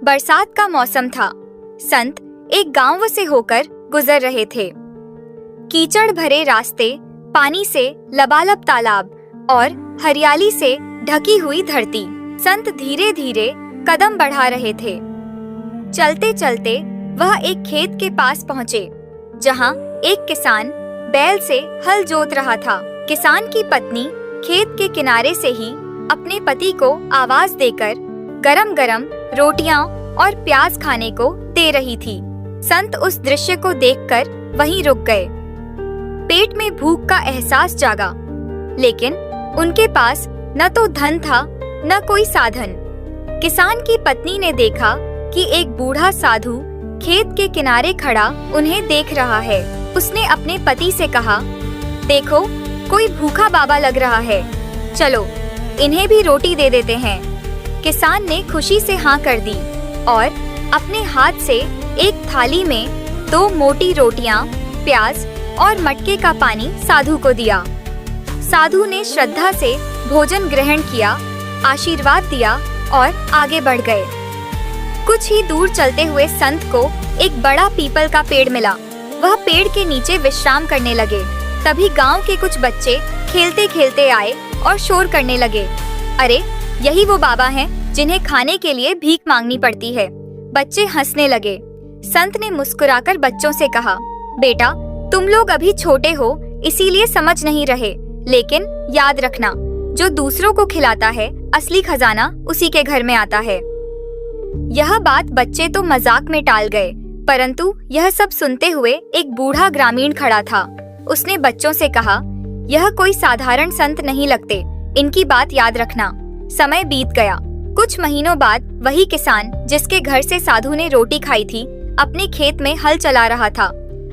बरसात का मौसम था। संत एक गांव से होकर गुजर रहे थे। कीचड़ भरे रास्ते, पानी से लबालब तालाब और हरियाली से ढकी हुई धरती। संत धीरे धीरे कदम बढ़ा रहे थे। चलते चलते वह एक खेत के पास पहुँचे, जहाँ एक किसान बैल से हल जोत रहा था। किसान की पत्नी खेत के किनारे से ही अपने पति को आवाज देकर गरम गरम रोटियां और प्याज खाने को दे रही थी। संत उस दृश्य को देखकर वहीं रुक गए। पेट में भूख का एहसास जागा, लेकिन उनके पास न तो धन था न कोई साधन। किसान की पत्नी ने देखा कि एक बूढ़ा साधु खेत के किनारे खड़ा उन्हें देख रहा है। उसने अपने पति से कहा, देखो, कोई भूखा बाबा लग रहा है, चलो इन्हें भी रोटी दे देते हैं। किसान ने खुशी से हाँ कर दी और अपने हाथ से एक थाली में 2 मोटी रोटियां, प्याज और मटके का पानी साधु को दिया। साधु ने श्रद्धा से भोजन ग्रहण किया, आशीर्वाद दिया और आगे बढ़ गए। कुछ ही दूर चलते हुए संत को एक बड़ा पीपल का पेड़ मिला। वह पेड़ के नीचे विश्राम करने लगे। तभी गांव के कुछ बच्चे खेलते खेलते आए और शोर करने लगे। अरे, यही वो बाबा हैं जिन्हें खाने के लिए भीख मांगनी पड़ती है। बच्चे हंसने लगे। संत ने मुस्कुराकर बच्चों से कहा, बेटा, तुम लोग अभी छोटे हो इसीलिए समझ नहीं रहे, लेकिन याद रखना, जो दूसरों को खिलाता है असली खजाना उसी के घर में आता है। यह बात बच्चे तो मजाक में टाल गए, परंतु यह सब सुनते हुए एक बूढ़ा ग्रामीण खड़ा था। उसने बच्चों से कहा, यह कोई साधारण संत नहीं लगते, इनकी बात याद रखना। समय बीत गया। कुछ महीनों बाद वही किसान जिसके घर से साधु ने रोटी खाई थी, अपने खेत में हल चला रहा था।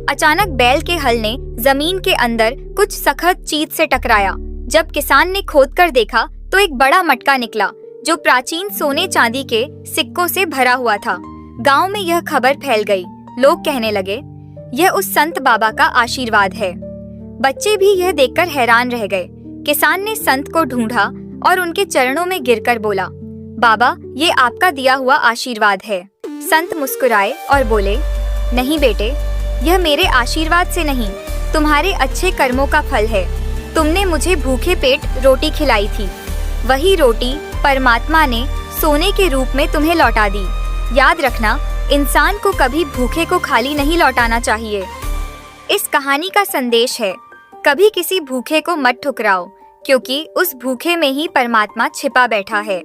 अचानक बैल के हल ने जमीन के अंदर कुछ सख्त चीज से टकराया। जब किसान ने खोदकर देखा तो एक बड़ा मटका निकला, जो प्राचीन सोने चांदी के सिक्कों से भरा हुआ था। गांव में यह खबर फैल गई। लोग कहने लगे, यह उस संत बाबा का आशीर्वाद है। बच्चे भी यह देखकर हैरान रह गए। किसान ने संत को ढूंढा और उनके चरणों में गिरकर बोला, बाबा, ये आपका दिया हुआ आशीर्वाद है। संत मुस्कुराए और बोले, नहीं बेटे, यह मेरे आशीर्वाद से नहीं, तुम्हारे अच्छे कर्मों का फल है। तुमने मुझे भूखे पेट रोटी खिलाई थी, वही रोटी परमात्मा ने सोने के रूप में तुम्हें लौटा दी। याद रखना, इंसान को कभी भूखे को खाली नहीं लौटाना चाहिए। इस कहानी का संदेश है, कभी किसी भूखे को मत ठुकराओ, क्योंकि उस भूखे में ही परमात्मा छिपा बैठा है।